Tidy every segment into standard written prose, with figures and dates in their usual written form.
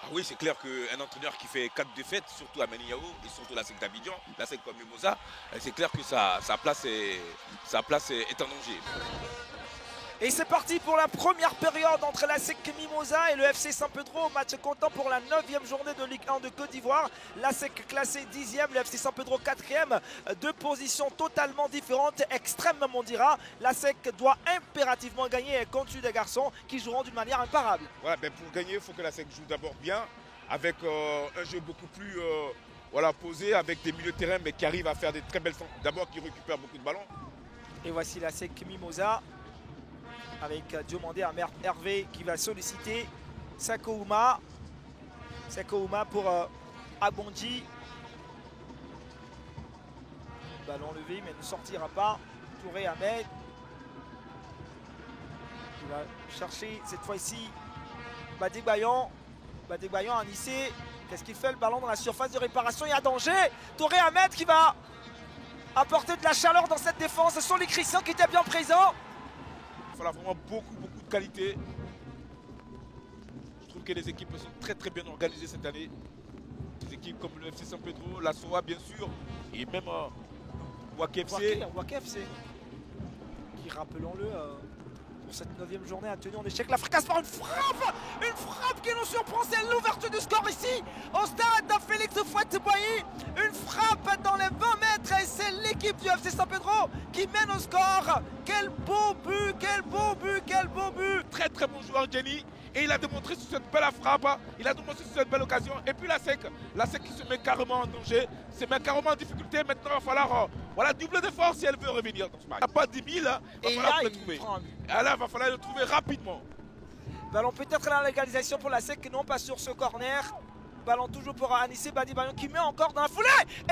Ah oui, c'est clair qu'un entraîneur qui fait 4 défaites, surtout à Maniao et surtout la SEC d'Abidjan, la SEC comme Mimosa, c'est clair que sa place est en danger. Et c'est parti pour la première période entre la SEC Mimosa et le FC Saint-Pedro. Match comptant pour la 9e journée de Ligue 1 de Côte d'Ivoire. La SEC classée 10e, le FC Saint-Pedro 4e. Deux positions totalement différentes, extrêmes même on dira. La SEC doit impérativement gagner contre des garçons qui joueront d'une manière imparable. Voilà, ben pour gagner, il faut que la SEC joue d'abord bien, avec un jeu beaucoup plus posé, avec des milieux de terrain mais qui arrivent à faire des très belles centres. D'abord qui récupèrent beaucoup de ballons. Et voici la SEC Mimosa, avec Diomandé à Hervé qui va solliciter Sakouma. Sakouma pour Abondi. Ballon levé mais ne sortira pas. Touré Ahmed. Il va chercher cette fois-ci Badegbayan. Badegbayan à Nissé. Qu'est-ce qu'il fait? Le ballon dans la surface de réparation. Il y a danger. Touré Ahmed qui va apporter de la chaleur dans cette défense. Ce sont les Christians qui étaient bien présents. Il faudra vraiment beaucoup de qualité. Je trouve que les équipes sont très bien organisées cette année. Des équipes comme le FC Saint-Pedro, la SOA bien sûr, et même Wak FC. Wak FC, qui rappelons-le, pour cette 9e journée a tenu en échec l'Africa's par une frappe qui nous surprend, c'est l'ouverture du score ici au stade Félix Houphouët-Boigny. Une frappe dans les 20 mètres et c'est l'équipe du FC Saint-Pedro qui mène au score. Quel beau but, quel beau but, quel beau but. Très bon joueur Jenny, et il a démontré sur cette belle frappe, il a démontré sur cette belle occasion. Et puis la SEC qui se met carrément en danger, se met carrément en difficulté. Maintenant il va falloir doubler d'efforts si elle veut revenir dans ce match. Il n'y a pas 10 000, il va falloir le trouver. Là, il va falloir le trouver rapidement. Ballon peut-être à la légalisation pour la SEC, non pas sur ce corner. Ballon toujours pour Anissé Badegbayan qui met encore dans la foulée.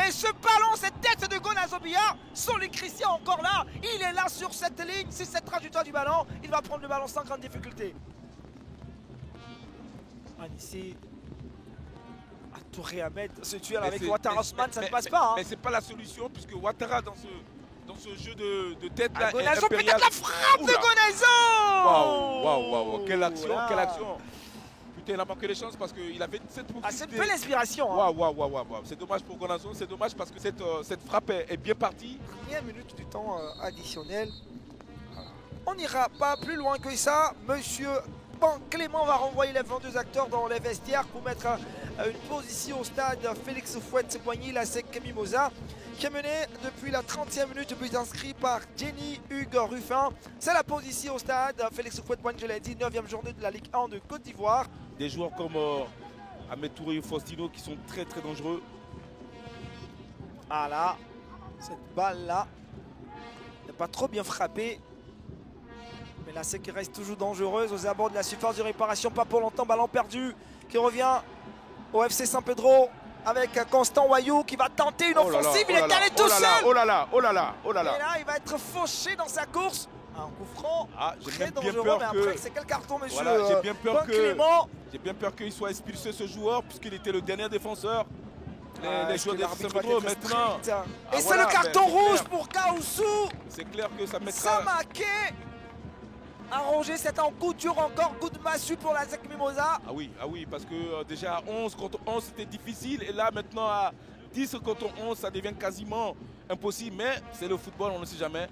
Et ce ballon, cette tête de Gonazobia, sont les Christians encore là. Il est là sur cette ligne, c'est cette trajectoire du ballon. Il va prendre le ballon sans grande difficulté. Anissé a Touré Ahmed, ce tueur avec Ouattara Osman, ça ne passe pas. Mais c'est pas la solution puisque Ouattara dans ce jeu de tête là. Gonazo, peut-être la frappe de Gonazo. Waouh, quelle action. Putain, il a manqué les chances parce qu'il avait cette possibilité. Ah, c'est une belle inspiration. Waouh. C'est dommage pour Gonazo, c'est dommage parce que cette frappe est bien partie. Première minute du temps additionnel. On n'ira pas plus loin que ça. Monsieur Clément va renvoyer les 22 acteurs dans les vestiaires pour mettre une pause ici au stade Félix Houphouët-Boigny, la SEC Mimosa, qui est menée depuis la 30e minute, but inscrit par Jenny Hugues Ruffin. C'est la pause ici au stade Félix Houphouët-Boigny, je l'ai dit, 9e journée de la Ligue 1 de Côte d'Ivoire. Des joueurs comme Ahmed Touré et Faustino qui sont très dangereux. Ah là, cette balle-là n'est pas trop bien frappée. Mais la SEC reste toujours dangereuse aux abords de la surface de réparation. Pas pour longtemps, ballon perdu qui revient au FC Saint-Pedro avec Constant Wayou qui va tenter une offensive. Il est allé tout seul. Oh là là. Et là, il va être fauché dans sa course. Un coup franc très dangereux. Mais après, c'est quel carton, monsieur J'ai bien peur qu'il soit expulsé ce joueur puisqu'il était le dernier défenseur. Les joueurs de Saint-Pedro maintenant. Et c'est le carton rouge pour Kaoussou. C'est clair que ça mettra. Samaké arrangé, c'est en coup dur encore, coup de massue pour la SEC Mimosa. Ah oui, parce que déjà à 11 contre 11 c'était difficile et là maintenant à 10 contre 11 ça devient quasiment impossible, mais c'est le football, on ne sait jamais.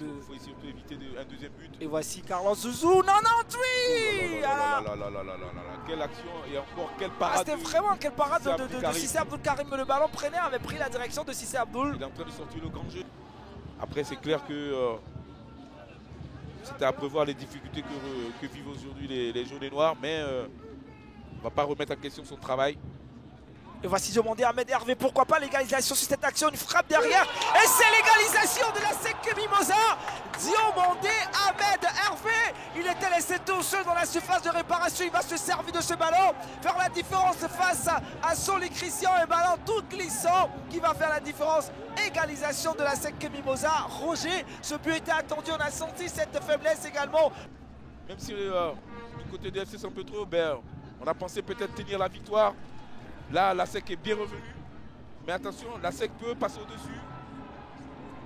Il faut surtout éviter un deuxième but. Et voici Carlos Zouzou, 98. Quelle action et encore quelle parade. C'était vraiment quelle parade de Cissé Abdoul Karim. Le ballon prenait, avait pris la direction de Cissé Abdoul. Il est en train de sortir le grand jeu. Après c'est clair que c'était à prévoir les difficultés que vivent aujourd'hui les jaunes et noirs, mais on ne va pas remettre en question son travail. Et voici demandé à Ahmed Hervé, pourquoi pas l'égalisation sur cette action, une frappe derrière. Et c'est l'égalisation de la SEC Mimosa. Diomandé Ahmed Hervé. Il était laissé tout seul dans la surface de réparation. Il va se servir de ce ballon, faire la différence face à Soli Christian. Un ballon tout glissant qui va faire la différence. Égalisation de la SEC Mimosa. Roger, ce but était attendu. On a senti cette faiblesse également. Même si du côté du FC Saint-Pedro, on a pensé peut-être tenir la victoire. Là, la SEC est bien revenue. Mais attention, la SEC peut passer au-dessus.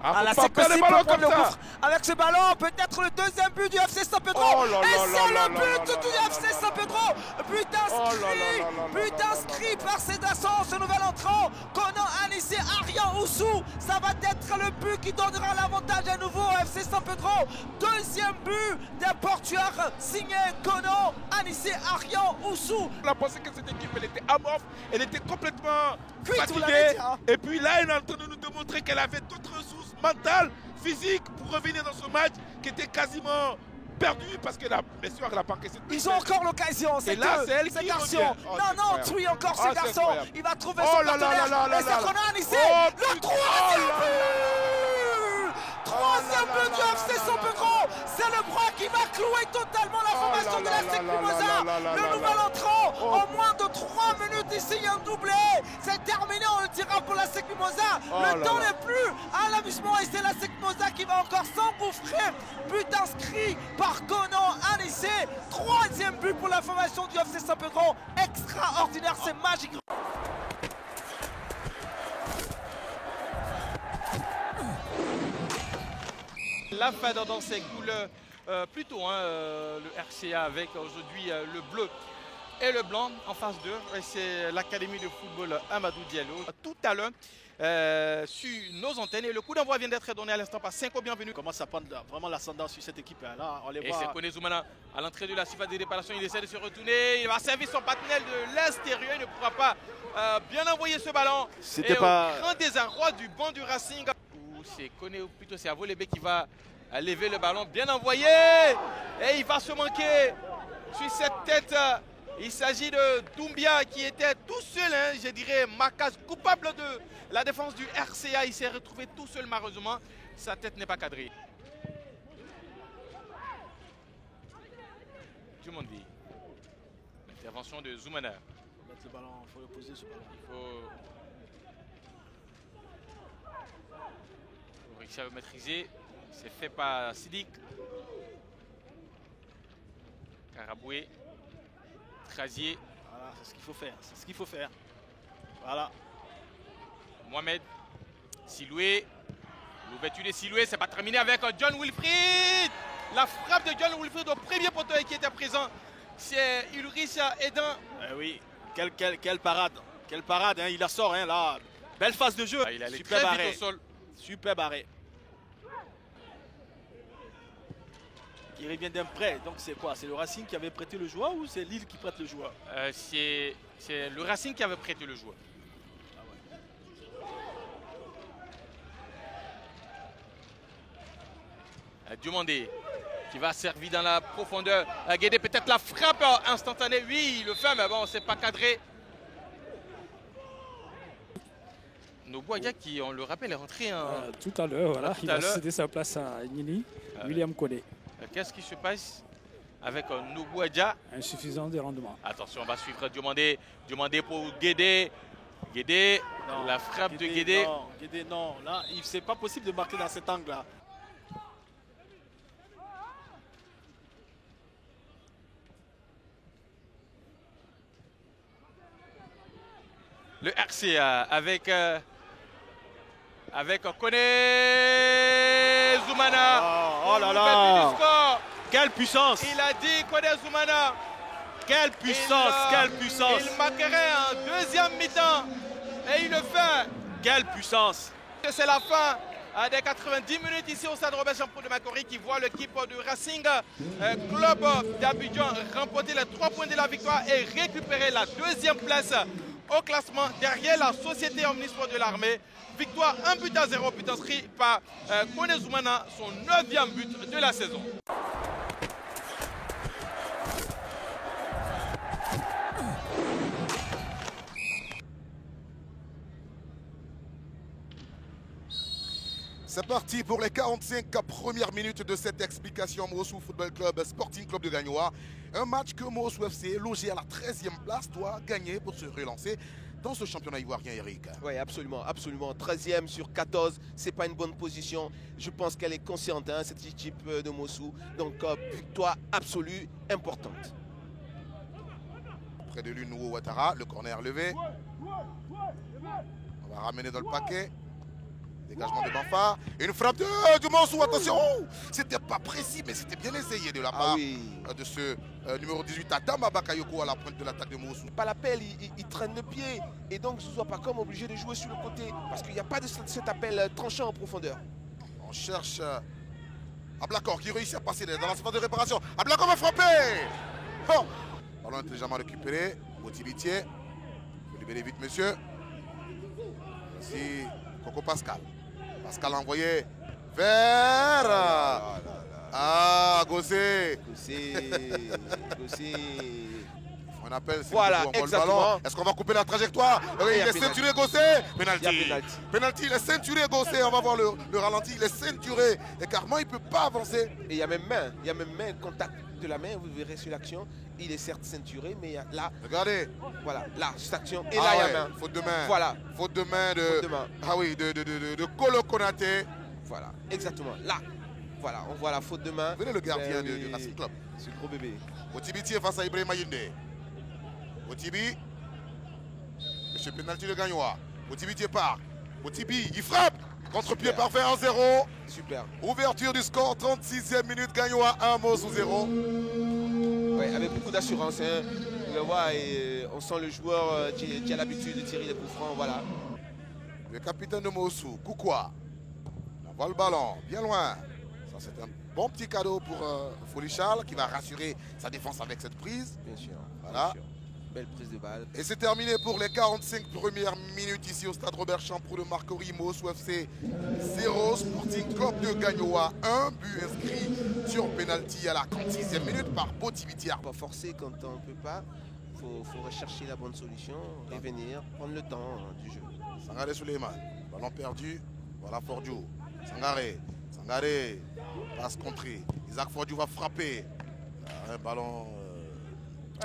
Ah, la faut pas perdre séquence les pour ballons prendre comme le ça. gouffre avec ce ballon. Peut-être le deuxième but du FC Saint-Pédro. Oh là Et là c'est là le là but là du là FC là Saint-Pédro. But inscrit. But inscrit par Cédasson, ce nouvel entrant. Conan Anissé, Arian Oussou. Ça va être le but qui donnera l'avantage à nouveau au FC Saint-Pédro. Deuxième but d'un portuaire signé Conan Anissé, Arian Oussou. On a pensé que cette équipe, elle était amorphe, elle était complètement Cuite, vous l'avez fatiguée. dit, hein. Et puis là, elle est en train de nous démontrer qu'elle avait d'autres ressources mentales, physiques pour revenir dans ce match qui était quasiment perdu parce que la blessure, elle a pas encaissé. Ils ont encore l'occasion, c'est là, c'est elle ces qui garçons. revient. Oh, Non, c'est non, incroyable. tue encore Oh, ces c'est garçons. incroyable. Il va trouver Oh son là là partenaire. là là Et c'est là Conan là. Anissé. Oh, Le putain. troisième Oh là but. Troisième but du FC Saint-Pédro. C'est le bras qui va clouer totalement la formation de la SEC Mimosa. Le nouvel entrant, en moins de 3 minutes ici, un doublé. C'est terminé, on le dira pour la SEC Mimosa. Le temps n'est plus à l'amusement et c'est la SEC Mimosa qui va encore s'engouffrer. But inscrit par Conan Anissé. Troisième but pour la formation du FC Saint-Pédro. Extraordinaire, c'est magique. La fada dans ses couleurs, plutôt le RCA avec aujourd'hui le bleu et le blanc en face d'eux. C'est l'académie de football Amadou Diallo. Tout à l'heure, sur nos antennes, et le coup d'envoi vient d'être donné à l'instant par Cinco. Bienvenue. Commence à prendre vraiment l'ascendant sur cette équipe. Là, on les Et voit. c'est Kone Zoumana à l'entrée de la surface de réparation. Il essaie de se retourner. Il va servir son partenaire de l'extérieur. Il ne pourra pas bien envoyer ce ballon. C'était Et pas. au grand désarroi du banc du Racing. C'est Kone, ou plutôt c'est Avolebe qui va lever le ballon. Bien envoyé. Et il va se manquer sur cette tête. Il s'agit de Doumbia qui était tout seul, je dirais, Macas, coupable de la défense du RCA. Il s'est retrouvé tout seul malheureusement. Sa tête n'est pas cadrée. Djumondi. Intervention de Zoumana. Mettre le ballon, il faut le poser ce ballon. Il faut réussir à le maîtriser. C'est fait par Sidik. Karaboué. Trazier. Voilà, c'est ce qu'il faut faire. C'est ce qu'il faut faire. Voilà. Mohamed. Siloué. L'ouverture de Siloué, c'est pas terminé avec John Wilfried. La frappe de John Wilfried au premier poteau qui était présent. C'est Ulrich Edan. Oui, quelle parade. Quelle parade, hein. Il la sort, là. Belle phase de jeu. Il allait Super très barré. vite au sol. Super barré. Il revient d'un prêt. Donc c'est quoi? C'est le Racing qui avait prêté le joueur ou c'est Lille qui prête le joueur? C'est le Racing qui avait prêté le joueur. Diomandé qui va servir dans la profondeur. Guédé, peut-être la frappe instantanée. Oui, il le fait, mais bon, c'est pas cadré. Nobuaga qui, on le rappelle, est rentré tout à l'heure. Voilà, tout il à va l'heure. céder sa place à Nini, William Kone. Qu'est-ce qui se passe avec Nobuaga? Insuffisant de rendement. Attention, on va suivre Diomandé. Diomandé pour Guédé. Guédé, la frappe de Guédé. Non, Guédé, non. Là, c'est pas possible de marquer dans cet angle-là. Le RCA avec Kone Zoumana. Oh là Ouverture là. du score. Quelle puissance! Il a dit Kone Zoumana. Quelle puissance! Quelle puissance! Il marquerait en deuxième mi-temps. Et il le fait. Quelle puissance! C'est la fin des 90 minutes ici au stade Robert Champoux de Macquarie qui voit l'équipe du Racing Club d'Abidjan remporter les 3 points de la victoire et récupérer la deuxième place au classement derrière la société omnisport de l'armée. Victoire 1-0, but inscrit par Kone Zoumana, son 9e but de la saison. C'est parti pour les 45 premières minutes de cette explication Morossou Football Club Sporting Club de Gagnoa. Un match que Morossou FC, logé à la 13e place, doit gagner pour se relancer dans ce championnat ivoirien, Eric. Oui, absolument, absolument. 13e sur 14, c'est pas une bonne position. Je pense qu'elle est consciente, cette équipe de Morossou. Donc, victoire absolue, importante. Près de lui, Nouo Ouattara, le corner levé. On va ramener dans le paquet. Dégagement de Banfa. Une frappe du Mosou. Attention. C'était pas précis, mais c'était bien essayé de la part de ce numéro 18, Adama Bakayoko, à la pointe de l'attaque de Mosou. Pas l'appel, il traîne le pied. Et donc, Zouzou Apacom est obligé de jouer sur le côté. Parce qu'il n'y a pas de cet appel tranchant en profondeur. On cherche Ablakor qui réussit à passer dans la surface de réparation. Ablakor va frapper. Bon. Ballon intelligemment récupéré. Botibitier. Il faut libérer vite, monsieur. Voici Coco Pascal. Pascal envoyé vers. Gossé. Gossé. On appelle. Voilà, exactement. Est-ce qu'on va couper la trajectoire? Oui, il est ceinturé Gossé. Penalty. Penalty, il est ceinturé Gossé. On va voir le ralenti. Il est ceinturé. Et carrément, il ne peut pas avancer. Et il y a même main. Il y a même main, contact de la main. Vous verrez sur l'action. Il est certes ceinturé, mais là. Regardez. Voilà, là, cette action. Et là, il y a main. Faute de main. Voilà. Faute de main de. Ah oui, de Kolo Konaté. Voilà, exactement. Là. Voilà, on voit la faute de main. Venez le gardien du Racing Club. C'est le gros bébé. Otibiti est face à Ibrahim Mayinde. Otibi. Monsieur penalty de Gagnoa. Otibiti part. Otibi, il frappe. Contre-pied parfait 1-0. Super. Ouverture du score, 36e minute. Gagnoa 1, Mosou 0. Ouais, avec beaucoup d'assurance. Hein. Vous le voyez, et on sent le joueur qui a l'habitude de tirer les coups francs. Voilà. Le capitaine de Mosou, Koukoua. On voit le ballon, bien loin. Ça, c'est un bon petit cadeau pour Foli Charles qui va rassurer sa défense avec cette prise. Bien sûr. Voilà. Bien sûr. Belle prise de balle. Et c'est terminé pour les 45 premières minutes ici au stade Robert Champrou de Marcory. Mosou FC 0, Sporting Club de Gagnoa 1, but inscrit sur penalty à la 36e minute par Botibitiar. Pas forcer quand on ne peut pas. Il faut rechercher la bonne solution, revenir, prendre le temps du jeu. Sangaré Suleiman, ballon perdu, voilà Fordiou. Sangaré, passe contrée. Isaac Fordiou va frapper. Un ballon.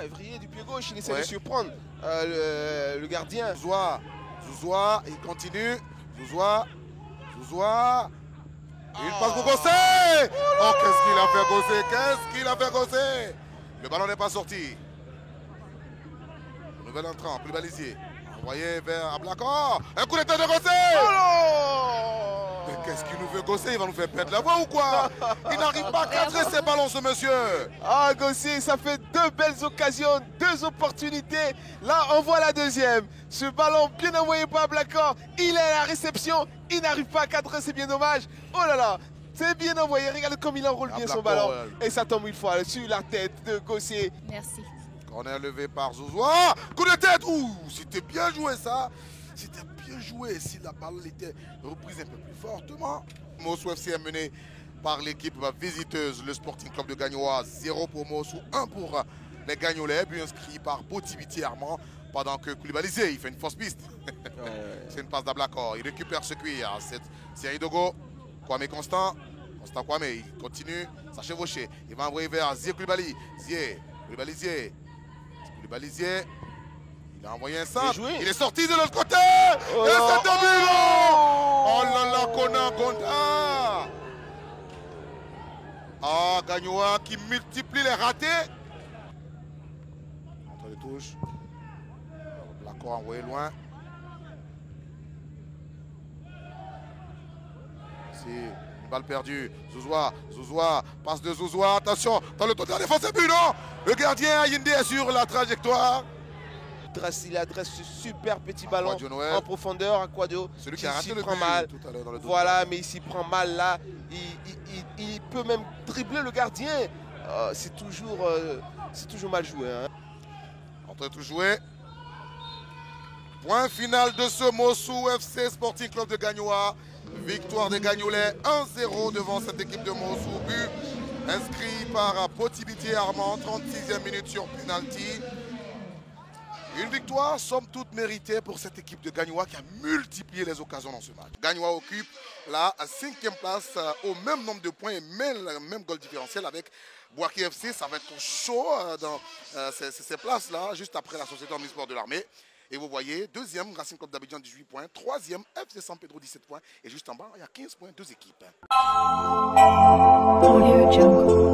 Evrier du pied gauche, il essaie de surprendre le gardien. Zouzoua, il continue. Zouzoua. Il passe pour Gossé. Oh, qu'est-ce qu'il a fait Gossé? Le ballon n'est pas sorti. Nouvel entrant, plus balisier. Envoyé vers Ablakor. Un coup de tête de Gossé. Mais qu'est-ce qu'il nous veut Gossé? Il va nous faire perdre la voix ou quoi? Il n'arrive pas à cadrer ses ballons, ce monsieur. Ah, Gossé, ça fait deux belles occasions, deux opportunités. Là, on voit la deuxième. Ce ballon bien envoyé par Ablakor. Il est à la réception. Il n'arrive pas à cadrer, c'est bien dommage. Oh là là, c'est bien envoyé. Regardez comme il enroule bien son ballon. Et ça tombe une fois sur la tête de Gossé. Merci. Corner levé par Zouzoua. Coup de tête. Ouh, c'était bien joué ça. C'était bien joué si la balle était reprise un peu plus fortement. Mosou FC est mené par l'équipe visiteuse, le Sporting Club de Gagnoa. 0 pour Mosou, 1 pour les Gagnolais. But inscrit par Botibiti Armand pendant que Koulibalyzé, il fait une fausse piste. C'est une passe d'Ablakor. Il récupère ce cuir. C'est Ridogo. Kwame Constant. Constant Kwame, il continue. Ça chevauche. Il va envoyer vers Zié Koulibaly. Koulibalyzé. Il a envoyé un simple. Il est sorti de l'autre côté. Oh, et c'est un but. Oh là là, Gonda. Ah, Gagnoa qui multiplie les ratés. Entre les touches. L'accord envoyé loin. C'est une balle perdue. Zouzoua, passe de Zouzoua. Attention, dans le total défense, c'est but, non? Le gardien Yinde est sur la trajectoire. Il adresse ce super petit ballon en profondeur à Quadio. Celui qui a raté le prend but mal. tout à l'heure dans le Voilà, mais il s'y prend mal là. Il peut même dribbler le gardien. C'est toujours mal joué. Hein. Entre tout joué. Point final de ce Mosou FC Sporting Club de Gagnoa. Victoire des Gagnolais 1-0 devant cette équipe de Mosou. But inscrit par Botibiti Armand, 36e minute sur penalty. Une victoire, somme toute méritée pour cette équipe de Gagnoa qui a multiplié les occasions dans ce match. Gagnoa occupe la 5e place au même nombre de points et même goal différentiel avec Bouaké FC. Ça va être chaud dans ces places-là, juste après la Société Omnisport de l'Armée. Et vous voyez, 2e, Racing Club d'Abidjan, 18 points. 3e, FC San Pedro, 17 points. Et juste en bas, il y a 15 points, 2 équipes. Audio Jungle.